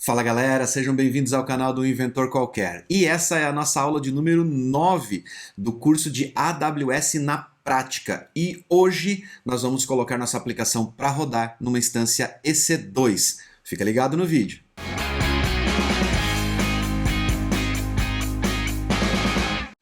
Fala galera, sejam bem-vindos ao canal do Inventor Qualquer. E essa é a nossa aula de número 9 do curso de AWS na prática. E hoje nós vamos colocar nossa aplicação para rodar numa instância EC2. Fica ligado no vídeo.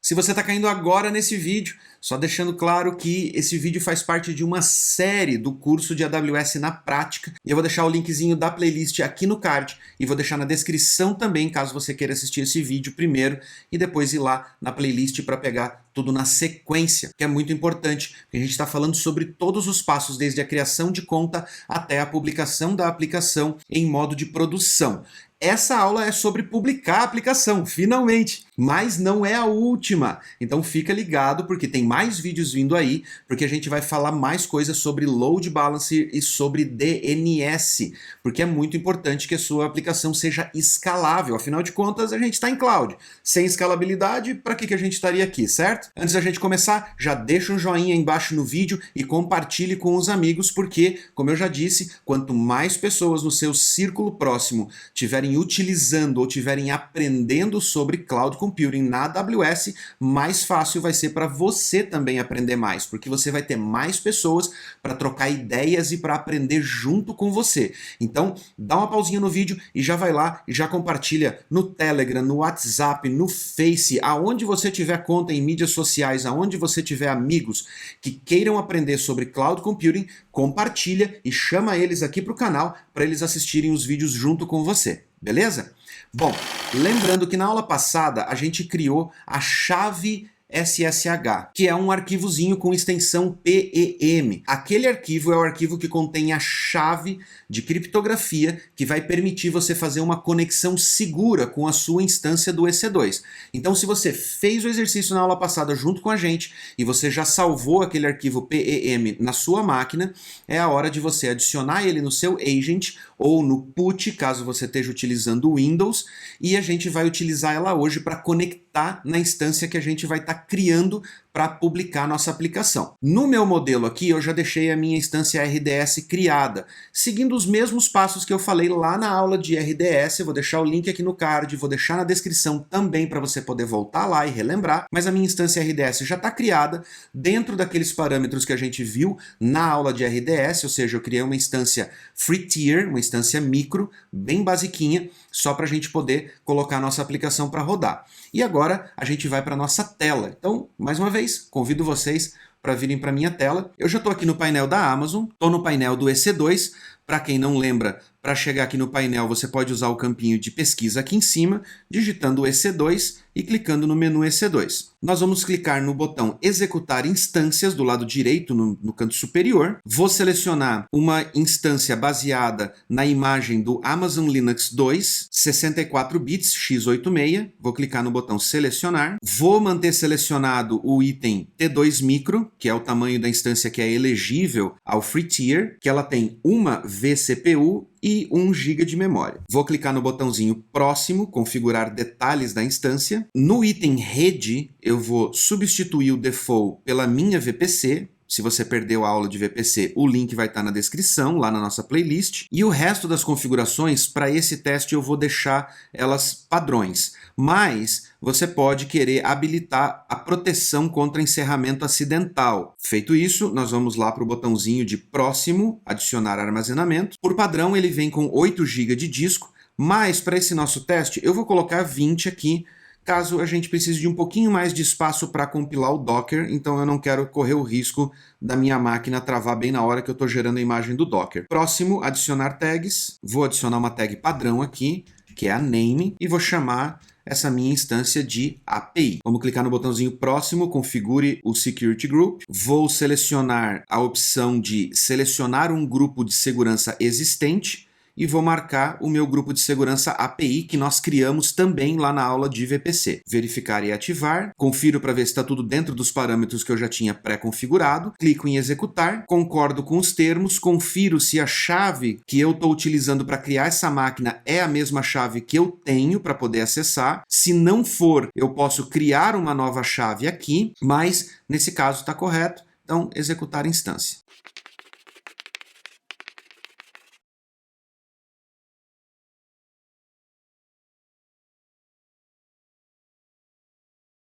Se você está caindo agora nesse vídeo, só deixando claro que esse vídeo faz parte de uma série do curso de AWS na prática. E eu vou deixar o linkzinho da playlist aqui no card e vou deixar na descrição também, caso você queira assistir esse vídeo primeiro e depois ir lá na playlist para pegar tudo na sequência, que é muito importante, porque a gente está falando sobre todos os passos, desde a criação de conta até a publicação da aplicação em modo de produção. Essa aula é sobre publicar a aplicação, finalmente, mas não é a última. Então fica ligado porque tem mais vídeos vindo aí, porque a gente vai falar mais coisas sobre Load Balancer e sobre DNS, porque é muito importante que a sua aplicação seja escalável. Afinal de contas, a gente está em cloud. Sem escalabilidade, para que a gente estaria aqui, certo? Antes da gente começar, já deixa um joinha aí embaixo no vídeo e compartilhe com os amigos, porque, como eu já disse, quanto mais pessoas no seu círculo próximo tiverem utilizando ou tiverem aprendendo sobre Cloud Computing na AWS, mais fácil vai ser para você também aprender mais, porque você vai ter mais pessoas para trocar ideias e para aprender junto com você. Então, dá uma pausinha no vídeo e já vai lá e já compartilha no Telegram, no WhatsApp, no Face, aonde você tiver conta em mídias sociais, aonde você tiver amigos que queiram aprender sobre Cloud Computing, compartilha e chama eles aqui para o canal para eles assistirem os vídeos junto com você. Beleza? Bom, lembrando que na aula passada a gente criou a chave SSH, que é um arquivozinho com extensão PEM. Aquele arquivo é o arquivo que contém a chave de criptografia que vai permitir você fazer uma conexão segura com a sua instância do EC2. Então, se você fez o exercício na aula passada junto com a gente e você já salvou aquele arquivo PEM na sua máquina, é a hora de você adicionar ele no seu agent ou no put, caso você esteja utilizando o Windows, e a gente vai utilizar ela hoje para conectar na instância que a gente vai estar criando para publicar nossa aplicação. No meu modelo aqui, eu já deixei a minha instância RDS criada, seguindo os mesmos passos que eu falei lá na aula de RDS. Eu vou deixar o link aqui no card, vou deixar na descrição também para você poder voltar lá e relembrar, mas a minha instância RDS já está criada dentro daqueles parâmetros que a gente viu na aula de RDS, ou seja, eu criei uma instância free tier, uma instância micro, bem basiquinha, só para a gente poder colocar a nossa aplicação para rodar. E agora a gente vai para a nossa tela. Então, mais uma vez, convido vocês para virem para a minha tela. Eu já estou aqui no painel da Amazon, estou no painel do EC2. Para quem não lembra, para chegar aqui no painel você pode usar o campinho de pesquisa aqui em cima, digitando EC2 e clicando no menu EC2. Nós vamos clicar no botão executar instâncias do lado direito no canto superior. Vou selecionar uma instância baseada na imagem do Amazon Linux 2, 64 bits x86. Vou clicar no botão selecionar. Vou manter selecionado o item T2 Micro, que é o tamanho da instância que é elegível ao Free Tier, que ela tem uma vCPU e 1 GB de memória. Vou clicar no botãozinho próximo, configurar detalhes da instância. No item rede, eu vou substituir o default pela minha VPC. Se você perdeu a aula de VPC, o link vai estar na descrição, lá na nossa playlist. E o resto das configurações, para esse teste eu vou deixar elas padrões. Mas você pode querer habilitar a proteção contra encerramento acidental. Feito isso, nós vamos lá para o botãozinho de próximo, adicionar armazenamento. Por padrão, ele vem com 8 GB de disco, mas para esse nosso teste eu vou colocar 20 aqui, caso a gente precise de um pouquinho mais de espaço para compilar o Docker, então eu não quero correr o risco da minha máquina travar bem na hora que eu estou gerando a imagem do Docker. Próximo, adicionar tags. Vou adicionar uma tag padrão aqui, que é a name, e vou chamar essa minha instância de API. Vamos clicar no botãozinho próximo, configure o Security Group. Vou selecionar a opção de selecionar um grupo de segurança existente e vou marcar o meu grupo de segurança API que nós criamos também lá na aula de VPC. Verificar e ativar, confiro para ver se está tudo dentro dos parâmetros que eu já tinha pré-configurado, clico em executar, concordo com os termos, confiro se a chave que eu estou utilizando para criar essa máquina é a mesma chave que eu tenho para poder acessar. Se não for, eu posso criar uma nova chave aqui, mas nesse caso está correto, então executar instância.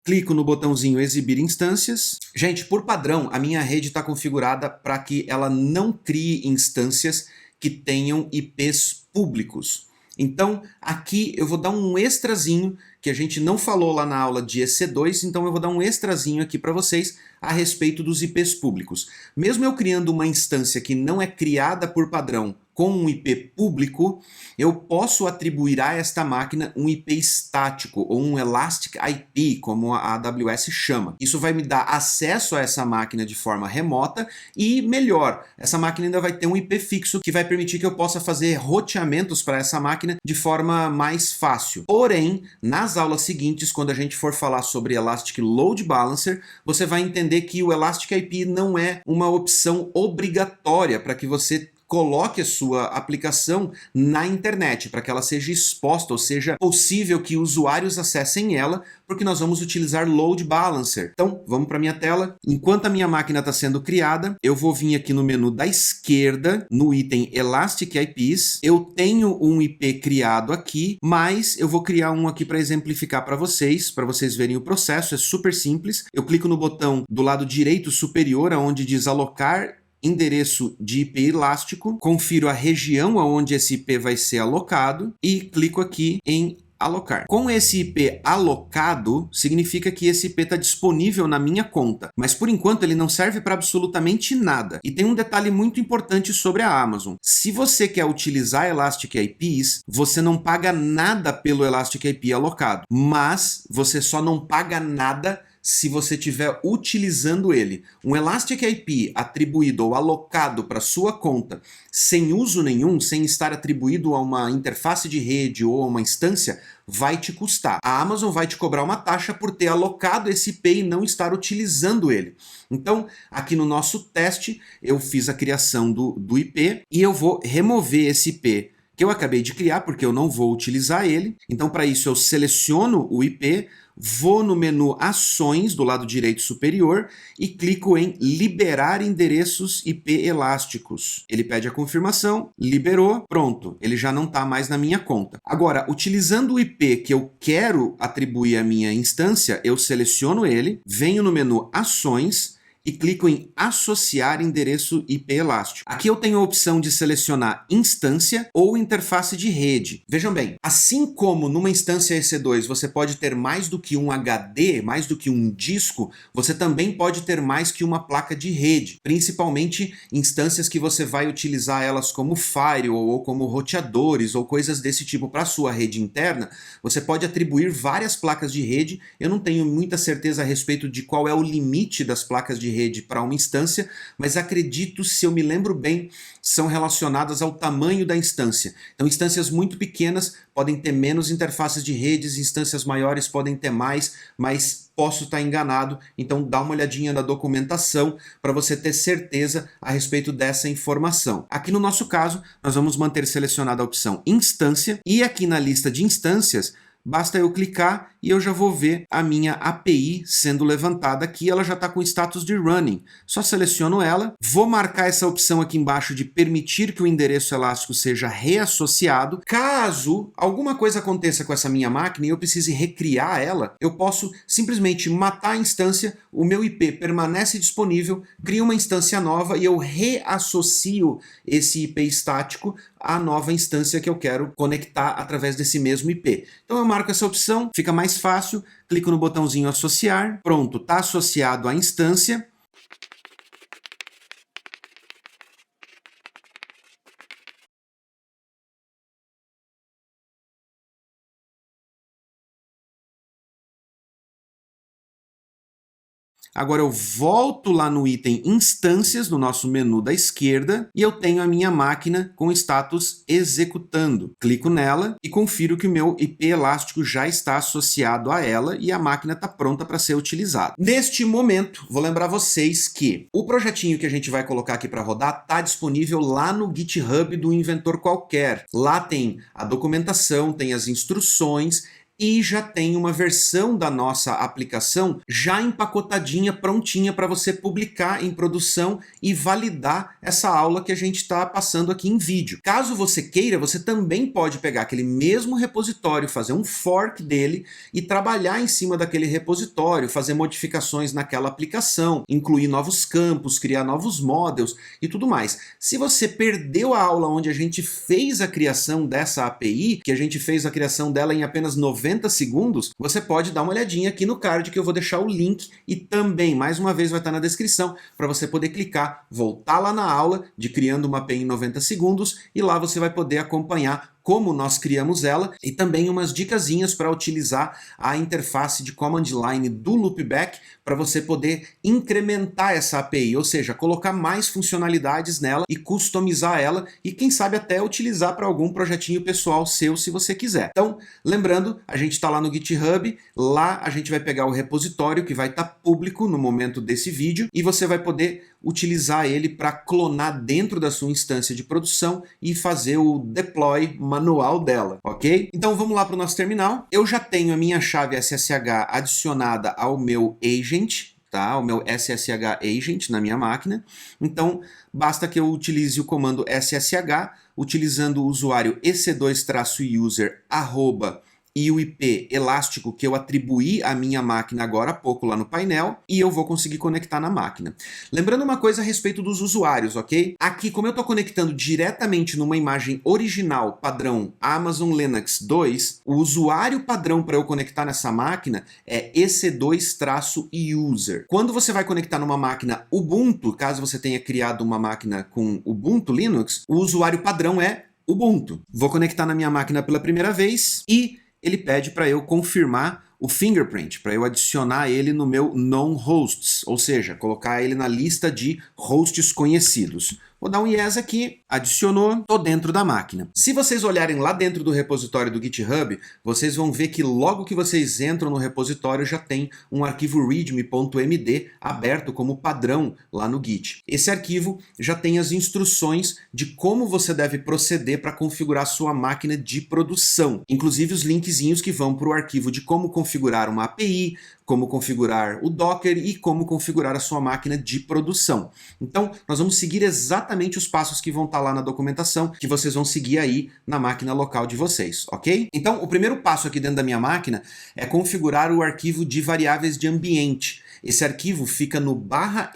clico no botãozinho exibir instâncias. Gente, por padrão, a minha rede está configurada para que ela não crie instâncias que tenham IPs públicos. Então, aqui eu vou dar um extrazinho que a gente não falou lá na aula de EC2, então eu vou dar um extrazinho aqui para vocês a respeito dos IPs públicos. Mesmo eu criando uma instância que não é criada por padrão com um IP público, eu posso atribuir a esta máquina um IP estático ou um Elastic IP, como a AWS chama. Isso vai me dar acesso a essa máquina de forma remota e, melhor, essa máquina ainda vai ter um IP fixo que vai permitir que eu possa fazer roteamentos para essa máquina de forma mais fácil. Porém, nas aulas seguintes, quando a gente for falar sobre Elastic Load Balancer, você vai entender que o Elastic IP não é uma opção obrigatória para que você coloque a sua aplicação na internet, para que ela seja exposta, ou seja, possível que usuários acessem ela, porque nós vamos utilizar Load Balancer. Então, vamos para a minha tela. Enquanto a minha máquina está sendo criada, eu vou vir aqui no menu da esquerda, no item Elastic IPs. Eu tenho um IP criado aqui, mas eu vou criar um aqui para exemplificar para vocês verem o processo. É super simples. Eu clico no botão do lado direito superior, onde diz alocar endereço de IP elástico, confiro a região aonde esse IP vai ser alocado e clico aqui em alocar. Com esse IP alocado, significa que esse IP está disponível na minha conta, mas por enquanto ele não serve para absolutamente nada. E tem um detalhe muito importante sobre a Amazon. Se você quer utilizar Elastic IPs, você não paga nada pelo Elastic IP alocado, mas você só não paga nada se você estiver utilizando ele. Um Elastic IP atribuído ou alocado para sua conta sem uso nenhum, sem estar atribuído a uma interface de rede ou a uma instância, vai te custar. A Amazon vai te cobrar uma taxa por ter alocado esse IP e não estar utilizando ele. Então, aqui no nosso teste, eu fiz a criação do IP e eu vou remover esse IP que eu acabei de criar, porque eu não vou utilizar ele. Então, para isso, eu seleciono o IP, vou no menu Ações, do lado direito superior, e clico em Liberar endereços IP elásticos. Ele pede a confirmação, liberou, pronto, ele já não está mais na minha conta. Agora, utilizando o IP que eu quero atribuir à minha instância, eu seleciono ele, venho no menu Ações, e clico em associar endereço IP elástico. Aqui eu tenho a opção de selecionar instância ou interface de rede. Vejam bem, assim como numa instância EC2 você pode ter mais do que um HD, mais do que um disco, você também pode ter mais que uma placa de rede, principalmente instâncias que você vai utilizar elas como firewall ou como roteadores ou coisas desse tipo para a sua rede interna. Você pode atribuir várias placas de rede. Eu não tenho muita certeza a respeito de qual é o limite das placas de rede para uma instância, mas acredito, se eu me lembro bem, são relacionadas ao tamanho da instância. Então, instâncias muito pequenas podem ter menos interfaces de redes, instâncias maiores podem ter mais, mas posso estar enganado, então dá uma olhadinha na documentação para você ter certeza a respeito dessa informação. Aqui no nosso caso, nós vamos manter selecionada a opção instância, e aqui na lista de instâncias, basta eu clicar e eu já vou ver a minha API sendo levantada aqui, ela já está com status de running. Só seleciono ela, vou marcar essa opção aqui embaixo de permitir que o endereço elástico seja reassociado. Caso alguma coisa aconteça com essa minha máquina e eu precise recriar ela, eu posso simplesmente matar a instância, o meu IP permanece disponível, crio uma instância nova e eu reassocio esse IP estático à nova instância que eu quero conectar através desse mesmo IP. Então eu marco essa opção, fica mais fácil, clico no botãozinho associar, pronto, está associado à instância. Agora eu volto lá no item Instâncias, no nosso menu da esquerda, e eu tenho a minha máquina com status executando. Clico nela e confiro que o meu IP elástico já está associado a ela e a máquina está pronta para ser utilizada. Neste momento, vou lembrar vocês que o projetinho que a gente vai colocar aqui para rodar está disponível lá no GitHub do Inventor Qualquer. Lá tem a documentação, tem as instruções, e já tem uma versão da nossa aplicação já empacotadinha, prontinha para você publicar em produção e validar essa aula que a gente está passando aqui em vídeo. Caso você queira, você também pode pegar aquele mesmo repositório, fazer um fork dele e trabalhar em cima daquele repositório, fazer modificações naquela aplicação, incluir novos campos, criar novos models e tudo mais. Se você perdeu a aula onde a gente fez a criação dessa API, que a gente fez a criação dela em apenas 90 segundos, você pode dar uma olhadinha aqui no card que eu vou deixar o link e também, mais uma vez, vai estar na descrição para você poder clicar, voltar lá na aula de criando uma API em 90 segundos e lá você vai poder acompanhar como nós criamos ela e também umas dicasinhas para utilizar a interface de command line do Loopback para você poder incrementar essa API, ou seja, colocar mais funcionalidades nela e customizar ela e quem sabe até utilizar para algum projetinho pessoal seu se você quiser. Então, lembrando, a gente está lá no GitHub, lá a gente vai pegar o repositório que vai estar público no momento desse vídeo e você vai poder utilizar ele para clonar dentro da sua instância de produção e fazer o deploy manual dela, ok? Então vamos lá para o nosso terminal. Eu já tenho a minha chave SSH adicionada ao meu agent, tá? O meu SSH agent na minha máquina. Então basta que eu utilize o comando SSH utilizando o usuário ec2-user e o IP elástico que eu atribuí à minha máquina agora há pouco lá no painel e eu vou conseguir conectar na máquina. Lembrando uma coisa a respeito dos usuários, ok? Aqui, como eu estou conectando diretamente numa imagem original padrão Amazon Linux 2, o usuário padrão para eu conectar nessa máquina é ec2-user. Quando você vai conectar numa máquina Ubuntu, caso você tenha criado uma máquina com Ubuntu Linux, o usuário padrão é Ubuntu. Vou conectar na minha máquina pela primeira vez e ele pede para eu confirmar o fingerprint, para eu adicionar ele no meu known hosts, ou seja, colocar ele na lista de hosts conhecidos. Vou dar um yes aqui, adicionou, estou dentro da máquina. Se vocês olharem lá dentro do repositório do GitHub, vocês vão ver que logo que vocês entram no repositório já tem um arquivo readme.md aberto como padrão lá no Git. Esse arquivo já tem as instruções de como você deve proceder para configurar sua máquina de produção, inclusive os linkzinhos que vão para o arquivo de como configurar uma API, como configurar o Docker e como configurar a sua máquina de produção. Então, nós vamos seguir exatamente os passos que vão estar lá na documentação, que vocês vão seguir aí na máquina local de vocês, ok? Então, o primeiro passo aqui dentro da minha máquina é configurar o arquivo de variáveis de ambiente. Esse arquivo fica no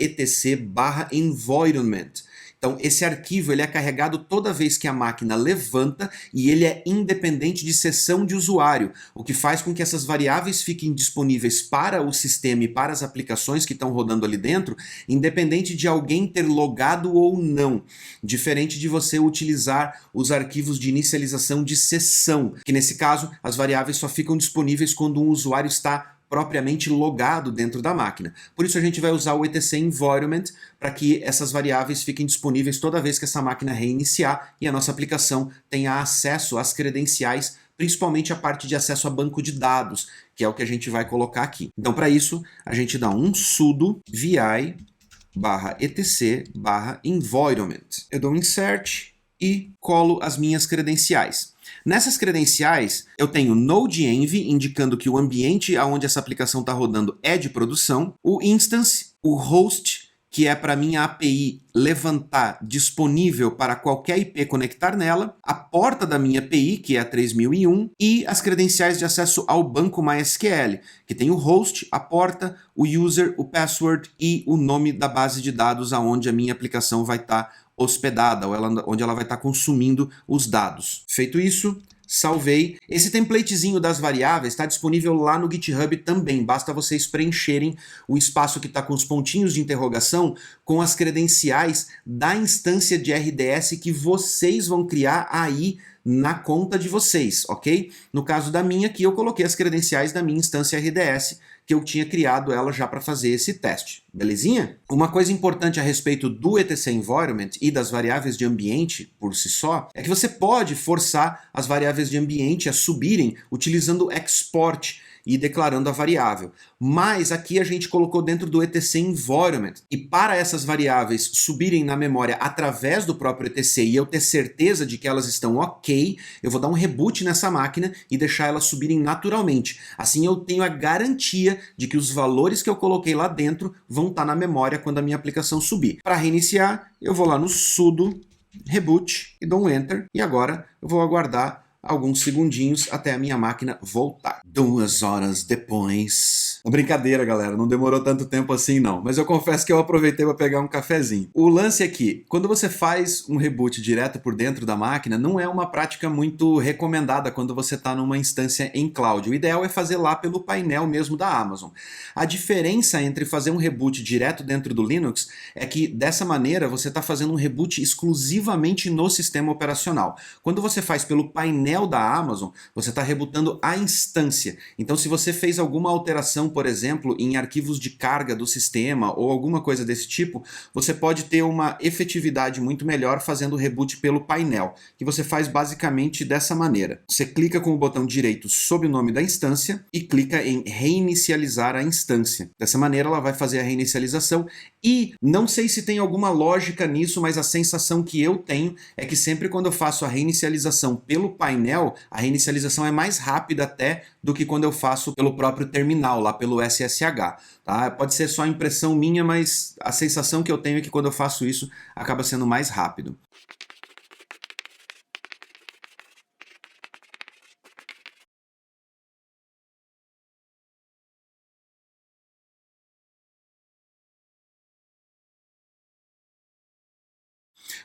/etc/environment. Então, esse arquivo ele é carregado toda vez que a máquina levanta e ele é independente de sessão de usuário, o que faz com que essas variáveis fiquem disponíveis para o sistema e para as aplicações que estão rodando ali dentro, independente de alguém ter logado ou não, diferente de você utilizar os arquivos de inicialização de sessão, que nesse caso as variáveis só ficam disponíveis quando um usuário está propriamente logado dentro da máquina. Por isso a gente vai usar o etc environment para que essas variáveis fiquem disponíveis toda vez que essa máquina reiniciar e a nossa aplicação tenha acesso às credenciais, principalmente a parte de acesso a banco de dados, que é o que a gente vai colocar aqui. Então para isso a gente dá um sudo vi/etc/environment. Eu dou um insert e colo as minhas credenciais. Nessas credenciais, eu tenho node-env, indicando que o ambiente onde essa aplicação está rodando é de produção, o instance, o host, que é para minha API levantar disponível para qualquer IP conectar nela, a porta da minha API, que é a 3001, e as credenciais de acesso ao banco MySQL, que tem o host, a porta, o user, o password e o nome da base de dados aonde a minha aplicação vai estar hospedada, ou onde ela vai estar consumindo os dados. Feito isso, salvei. Esse templatezinho das variáveis está disponível lá no GitHub também, basta vocês preencherem o espaço que está com os pontinhos de interrogação com as credenciais da instância de RDS que vocês vão criar aí na conta de vocês, ok? No caso da minha aqui, eu coloquei as credenciais da minha instância RDS, que eu tinha criado ela já para fazer esse teste, belezinha? Uma coisa importante a respeito do etc environment e das variáveis de ambiente por si só, é que você pode forçar as variáveis de ambiente a subirem utilizando export, e declarando a variável. Mas aqui a gente colocou dentro do etc environment. E para essas variáveis subirem na memória através do próprio etc e eu ter certeza de que elas estão ok, eu vou dar um reboot nessa máquina e deixar elas subirem naturalmente. Assim eu tenho a garantia de que os valores que eu coloquei lá dentro vão estar na memória quando a minha aplicação subir. Para reiniciar, eu vou lá no sudo reboot e dou um enter. E agora eu vou aguardar alguns segundinhos até a minha máquina voltar. 2 horas depois... Brincadeira, galera, não demorou tanto tempo assim não, mas eu confesso que eu aproveitei para pegar um cafezinho. O lance é que, quando você faz um reboot direto por dentro da máquina, não é uma prática muito recomendada quando você está numa instância em cloud. O ideal é fazer lá pelo painel mesmo da Amazon. A diferença entre fazer um reboot direto dentro do Linux é que, dessa maneira, você está fazendo um reboot exclusivamente no sistema operacional. Quando você faz pelo painel da Amazon, você está rebootando a instância. Então, se você fez alguma alteração, por exemplo, em arquivos de carga do sistema ou alguma coisa desse tipo, você pode ter uma efetividade muito melhor fazendo o reboot pelo painel, que você faz basicamente dessa maneira. Você clica com o botão direito sobre o nome da instância e clica em reinicializar a instância. Dessa maneira ela vai fazer a reinicialização e não sei se tem alguma lógica nisso, mas a sensação que eu tenho é que sempre quando eu faço a reinicialização pelo painel, a reinicialização é mais rápida até do que quando eu faço pelo próprio terminal, lá pelo SSH. Tá? Pode ser só impressão minha, mas a sensação que eu tenho é que quando eu faço isso, acaba sendo mais rápido.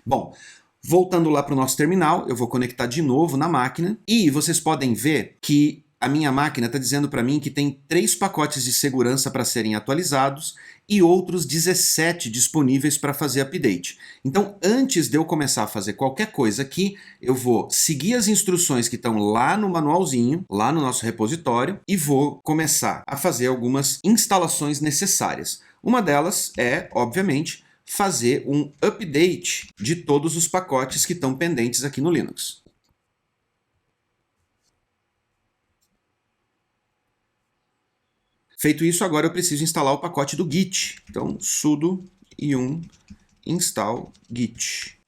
Bom, voltando lá para o nosso terminal, eu vou conectar de novo na máquina e vocês podem ver que a minha máquina está dizendo para mim que tem 3 pacotes de segurança para serem atualizados e outros 17 disponíveis para fazer update. Então, antes de eu começar a fazer qualquer coisa aqui, eu vou seguir as instruções que estão lá no manualzinho, lá no nosso repositório, e vou começar a fazer algumas instalações necessárias. Uma delas é, obviamente, fazer um update de todos os pacotes que estão pendentes aqui no Linux. Feito isso, agora eu preciso instalar o pacote do Git. Então, sudo yum install git.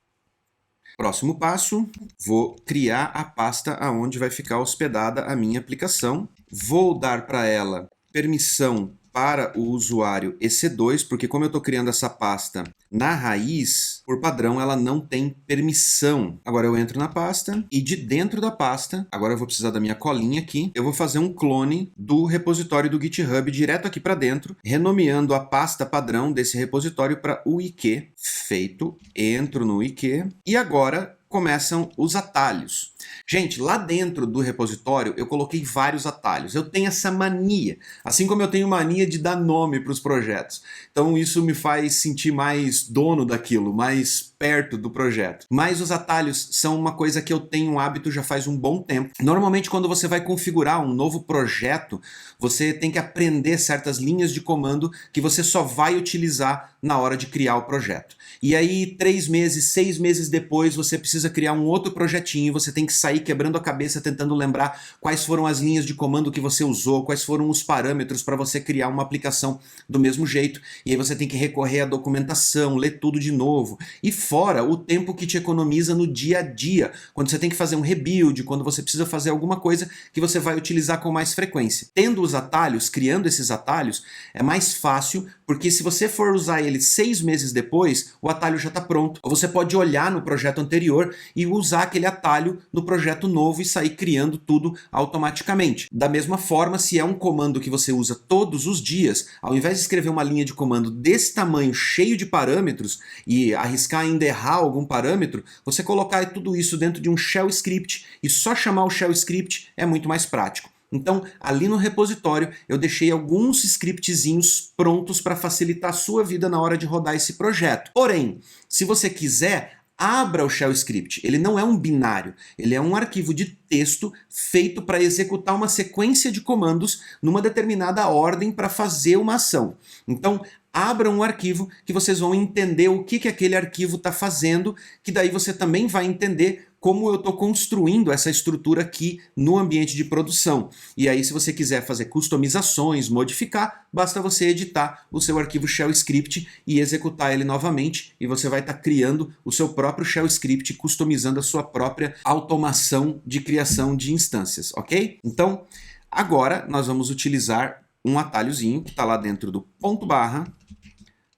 Próximo passo, vou criar a pasta onde vai ficar hospedada a minha aplicação. Vou dar para ela permissão para o usuário EC2, porque como eu estou criando essa pasta na raiz, por padrão ela não tem permissão. Agora eu entro na pasta e de dentro da pasta, agora eu vou precisar da minha colinha aqui, eu vou fazer um clone do repositório do GitHub direto aqui para dentro, renomeando a pasta padrão desse repositório para UIQ. Feito, entro no UIQ e agora começam os atalhos. Gente, lá dentro do repositório eu coloquei vários atalhos. Eu tenho essa mania, assim como eu tenho mania de dar nome para os projetos. Então isso me faz sentir mais dono daquilo, mais perto do projeto. Mas os atalhos são uma coisa que eu tenho um hábito já faz um bom tempo. Normalmente quando você vai configurar um novo projeto, você tem que aprender certas linhas de comando que você só vai utilizar na hora de criar o projeto. E aí 3 meses, 6 meses depois você precisa criar um outro projetinho e você tem que sair quebrando a cabeça tentando lembrar quais foram as linhas de comando que você usou, quais foram os parâmetros para você criar uma aplicação do mesmo jeito. E aí você tem que recorrer à documentação, ler tudo de novo. E fora o tempo que te economiza no dia a dia, quando você tem que fazer um rebuild, quando você precisa fazer alguma coisa que você vai utilizar com mais frequência. Tendo os atalhos, criando esses atalhos, é mais fácil, porque se você for usar ele 6 meses depois, o atalho já está pronto. Ou você pode olhar no projeto anterior e usar aquele atalho no projeto novo e sair criando tudo automaticamente. Da mesma forma, se é um comando que você usa todos os dias, ao invés de escrever uma linha de comando desse tamanho, cheio de parâmetros, e arriscar ainda errar algum parâmetro, você colocar tudo isso dentro de um shell script e só chamar o shell script é muito mais prático. Então, ali no repositório, eu deixei alguns scriptzinhos prontos para facilitar a sua vida na hora de rodar esse projeto. Porém, se você quiser, abra o shell script. Ele não é um binário, ele é um arquivo de texto feito para executar uma sequência de comandos numa determinada ordem para fazer uma ação. Então, abra um arquivo que vocês vão entender o que aquele arquivo está fazendo, que daí você também vai entender como eu estou construindo essa estrutura aqui no ambiente de produção. E aí, se você quiser fazer customizações, modificar, basta você editar o seu arquivo shell script e executar ele novamente, e você vai estar criando o seu próprio shell script, customizando a sua própria automação de criação de instâncias, ok? Então, agora nós vamos utilizar um atalhozinho que está lá dentro do /,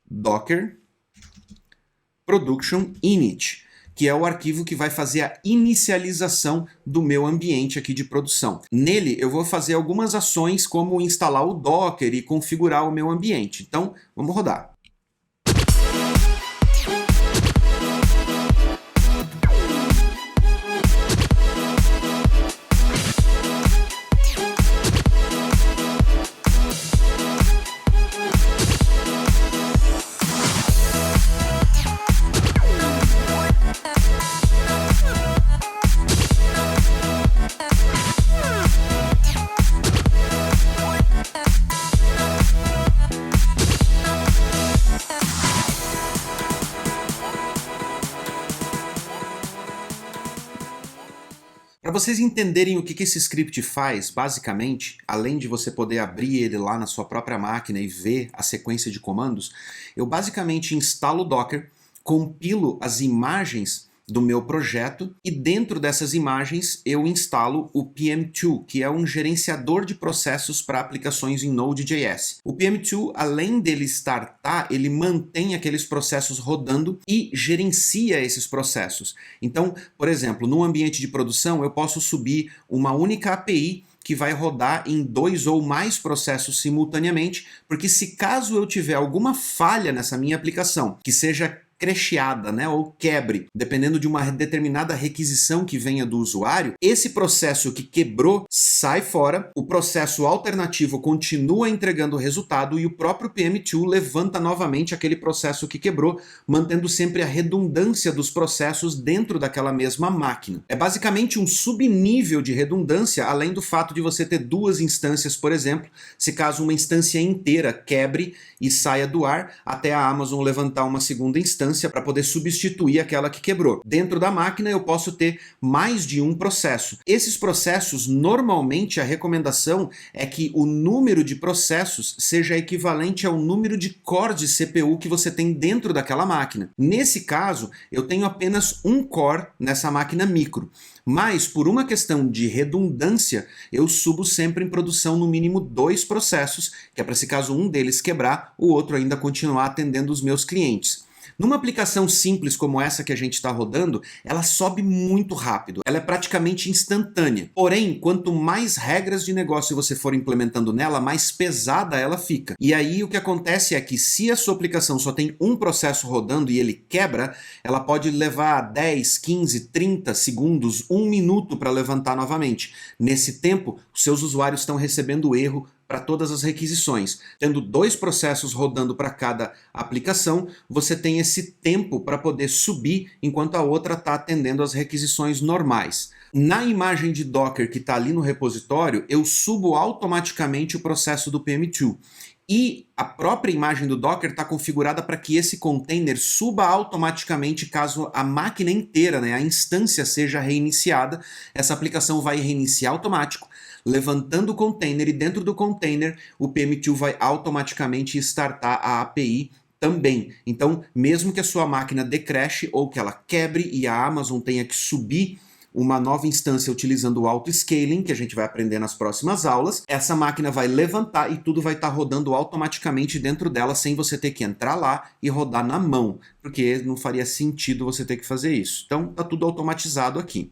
docker production init, que é o arquivo que vai fazer a inicialização do meu ambiente aqui de produção. Nele eu vou fazer algumas ações como instalar o Docker e configurar o meu ambiente. Então, vamos rodar. Para vocês entenderem o que esse script faz, basicamente, além de você poder abrir ele lá na sua própria máquina e ver a sequência de comandos, eu basicamente instalo o Docker, compilo as imagens do meu projeto e dentro dessas imagens eu instalo o PM2, que é um gerenciador de processos para aplicações em Node.js. O PM2, além dele startar, ele mantém aqueles processos rodando e gerencia esses processos. Então, por exemplo, no ambiente de produção eu posso subir uma única API que vai rodar em 2 ou mais processos simultaneamente, porque se caso eu tiver alguma falha nessa minha aplicação, que seja crasheada, né, ou quebre, dependendo de uma determinada requisição que venha do usuário, esse processo que quebrou sai fora, o processo alternativo continua entregando o resultado e o próprio PM2 levanta novamente aquele processo que quebrou, mantendo sempre a redundância dos processos dentro daquela mesma máquina. É basicamente um subnível de redundância, além do fato de você ter duas instâncias, por exemplo, se caso uma instância inteira quebre e saia do ar, até a Amazon levantar uma segunda instância para poder substituir aquela que quebrou. Dentro da máquina eu posso ter mais de um processo. Esses processos, normalmente a recomendação é que o número de processos seja equivalente ao número de cores de CPU que você tem dentro daquela máquina. Nesse caso, eu tenho apenas um core nessa máquina micro. Mas, por uma questão de redundância, eu subo sempre em produção no mínimo 2 processos, que é para se caso um deles quebrar, o outro ainda continuar atendendo os meus clientes. Numa aplicação simples como essa que a gente está rodando, ela sobe muito rápido, ela é praticamente instantânea. Porém, quanto mais regras de negócio você for implementando nela, mais pesada ela fica. E aí o que acontece é que se a sua aplicação só tem um processo rodando e ele quebra, ela pode levar 10, 15, 30 segundos, 1 minuto para levantar novamente. Nesse tempo, os seus usuários estão recebendo erro para todas as requisições. Tendo 2 processos rodando para cada aplicação, você tem esse tempo para poder subir enquanto a outra está atendendo as requisições normais. Na imagem de Docker que está ali no repositório, eu subo automaticamente o processo do PM2. E a própria imagem do Docker está configurada para que esse container suba automaticamente caso a máquina inteira, né, a instância seja reiniciada. Essa aplicação vai reiniciar automático, levantando o container, e dentro do container o PM2 vai automaticamente startar a API também. Então, mesmo que a sua máquina dê crash ou que ela quebre e a Amazon tenha que subir uma nova instância utilizando o auto-scaling, que a gente vai aprender nas próximas aulas, essa máquina vai levantar e tudo vai estar rodando automaticamente dentro dela, sem você ter que entrar lá e rodar na mão, porque não faria sentido você ter que fazer isso. Então, está tudo automatizado aqui.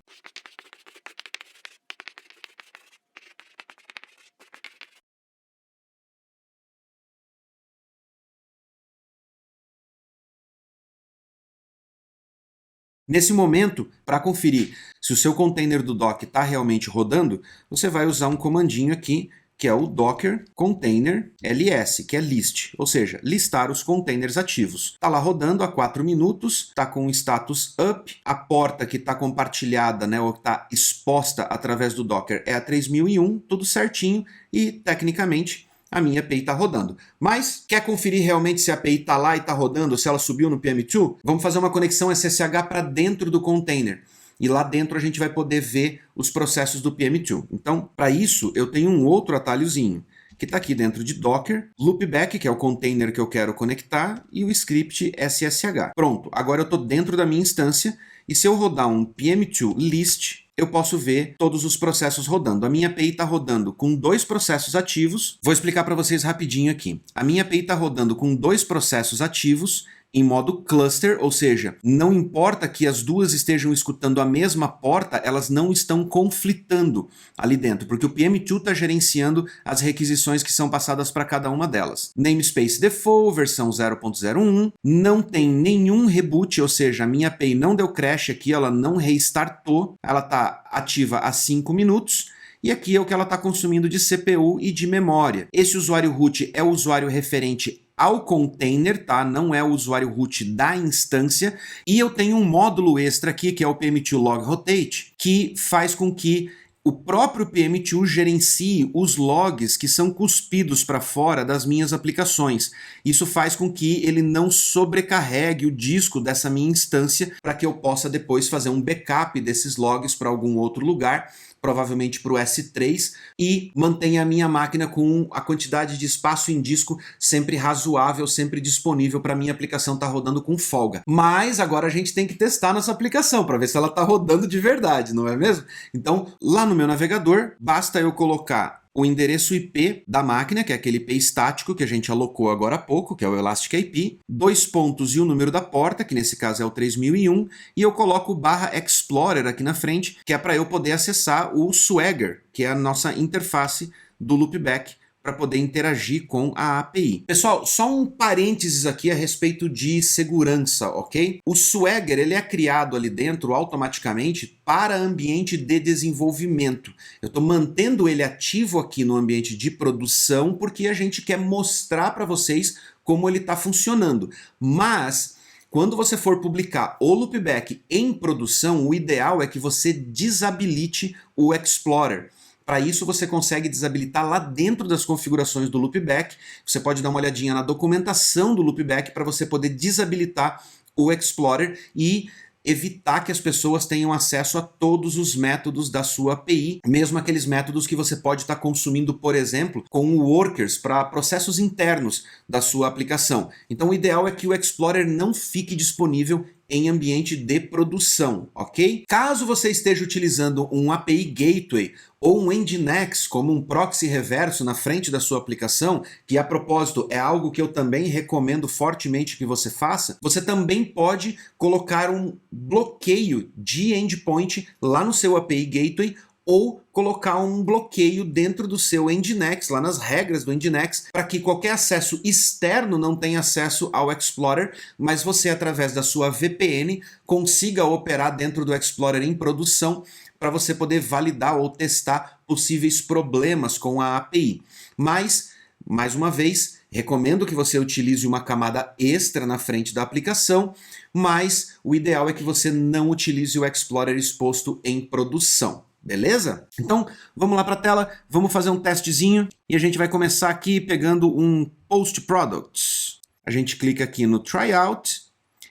Nesse momento, para conferir se o seu container do Docker está realmente rodando, você vai usar um comandinho aqui, que é o docker container ls, que é list, ou seja, listar os containers ativos. Está lá rodando há 4 minutos, está com o status up, a porta que está compartilhada, né, ou que está exposta através do Docker é a 3001, tudo certinho, e tecnicamente a minha API está rodando. Mas quer conferir realmente se a API está lá e está rodando, se ela subiu no PM2? Vamos fazer uma conexão SSH para dentro do container. e lá dentro a gente vai poder ver os processos do PM2. Então, para isso, eu tenho um outro atalhozinho, que está aqui dentro de Docker, loopback, que é o container que eu quero conectar, e o script SSH. Pronto, agora eu estou dentro da minha instância, e se eu rodar um PM2 list, eu posso ver todos os processos rodando. A minha API está rodando com 2 processos ativos. Vou explicar para vocês rapidinho aqui. A minha API está rodando com 2 processos ativos, em modo cluster, ou seja, não importa que as duas estejam escutando a mesma porta, elas não estão conflitando ali dentro, porque o PM2 está gerenciando as requisições que são passadas para cada uma delas. Namespace default, versão 0.01, não tem nenhum reboot, ou seja, a minha API não deu crash aqui, ela não restartou, ela está ativa há 5 minutos, e aqui é o que ela está consumindo de CPU e de memória. Esse usuário root é o usuário referente ao container, tá? Não é o usuário root da instância. E eu tenho um módulo extra aqui, que é o PM2 Log Rotate, que faz com que o próprio PM2 gerencie os logs que são cuspidos para fora das minhas aplicações. Isso faz com que ele não sobrecarregue o disco dessa minha instância para que eu possa depois fazer um backup desses logs para algum outro lugar, provavelmente para o S3, e mantenha a minha máquina com a quantidade de espaço em disco sempre razoável, sempre disponível para a minha aplicação estar rodando com folga. Mas agora a gente tem que testar nossa aplicação para ver se ela está rodando de verdade, não é mesmo? Então, lá no meu navegador, basta eu colocar o endereço IP da máquina, que é aquele IP estático que a gente alocou agora há pouco, que é o Elastic IP, 2 pontos e o número da porta, que nesse caso é o 3001, e eu coloco o /explorer aqui na frente, que é para eu poder acessar o Swagger, que é a nossa interface do loopback, para poder interagir com a API. Pessoal, só um parênteses aqui a respeito de segurança, ok? O Swagger, ele é criado ali dentro automaticamente para ambiente de desenvolvimento. Eu estou mantendo ele ativo aqui no ambiente de produção porque a gente quer mostrar para vocês como ele está funcionando. Mas quando você for publicar o loopback em produção, o ideal é que você desabilite o Explorer. Para isso você consegue desabilitar lá dentro das configurações do loopback. Você pode dar uma olhadinha na documentação do loopback para você poder desabilitar o Explorer e evitar que as pessoas tenham acesso a todos os métodos da sua API, mesmo aqueles métodos que você pode estar consumindo, por exemplo, com workers para processos internos da sua aplicação. Então o ideal é que o Explorer não fique disponível em ambiente de produção, ok? Caso você esteja utilizando um API Gateway ou um Nginx como um proxy reverso na frente da sua aplicação, que a propósito é algo que eu também recomendo fortemente que você faça, você também pode colocar um bloqueio de endpoint lá no seu API Gateway ou colocar um bloqueio dentro do seu Nginx, lá nas regras do Nginx, para que qualquer acesso externo não tenha acesso ao Explorer, mas você, através da sua VPN, consiga operar dentro do Explorer em produção para você poder validar ou testar possíveis problemas com a API. Mas, mais uma vez, recomendo que você utilize uma camada extra na frente da aplicação, mas o ideal é que você não utilize o Explorer exposto em produção. Beleza? Então, vamos lá para a tela, vamos fazer um testezinho e a gente vai começar aqui pegando um Post Products. A gente clica aqui no Tryout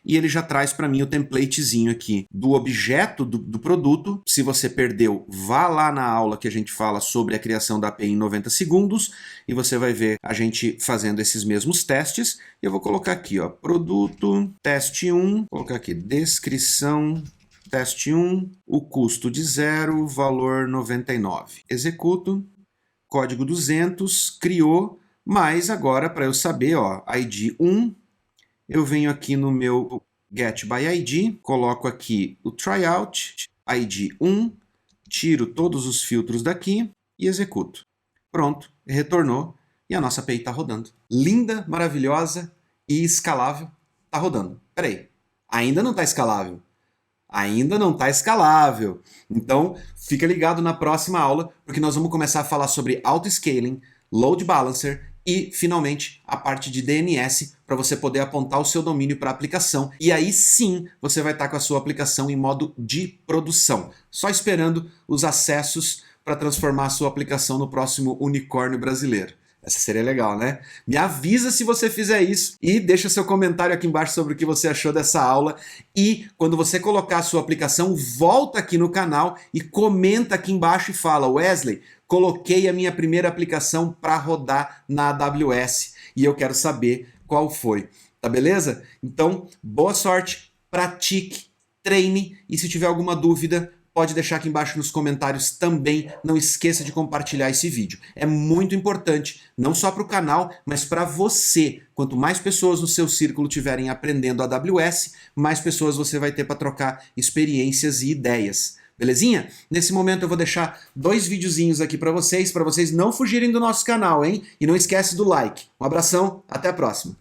e ele já traz para mim o templatezinho aqui do objeto do produto. Se você perdeu, vá lá na aula que a gente fala sobre a criação da API em 90 segundos e você vai ver a gente fazendo esses mesmos testes. Eu vou colocar aqui, ó, produto, teste 1, vou colocar aqui, descrição, teste 1, o custo de 0, valor 99. Executo, código 200, criou, mas agora para eu saber, ó, ID 1, eu venho aqui no meu Get by ID, coloco aqui o tryout, ID 1, tiro todos os filtros daqui e executo. Pronto, retornou e a nossa API está rodando. Linda, maravilhosa e escalável, está rodando. Peraí, ainda não está escalável. Ainda não está escalável. Então, fica ligado na próxima aula, porque nós vamos começar a falar sobre auto-scaling, load balancer e, finalmente, a parte de DNS para você poder apontar o seu domínio para a aplicação. E aí sim, você vai estar com a sua aplicação em modo de produção, só esperando os acessos para transformar a sua aplicação no próximo unicórnio brasileiro. Essa seria legal, né? Me avisa se você fizer isso e deixa seu comentário aqui embaixo sobre o que você achou dessa aula. E quando você colocar a sua aplicação, volta aqui no canal e comenta aqui embaixo e fala: Wesley, coloquei a minha primeira aplicação para rodar na AWS e eu quero saber qual foi. Tá beleza? Então, boa sorte, pratique, treine e se tiver alguma dúvida, pode deixar aqui embaixo nos comentários também. Não esqueça de compartilhar esse vídeo. É muito importante, não só para o canal, mas para você. Quanto mais pessoas no seu círculo tiverem aprendendo AWS, mais pessoas você vai ter para trocar experiências e ideias. Belezinha? Nesse momento eu vou deixar 2 videozinhos aqui para vocês não fugirem do nosso canal, hein? E não esquece do like. Um abração, até a próxima.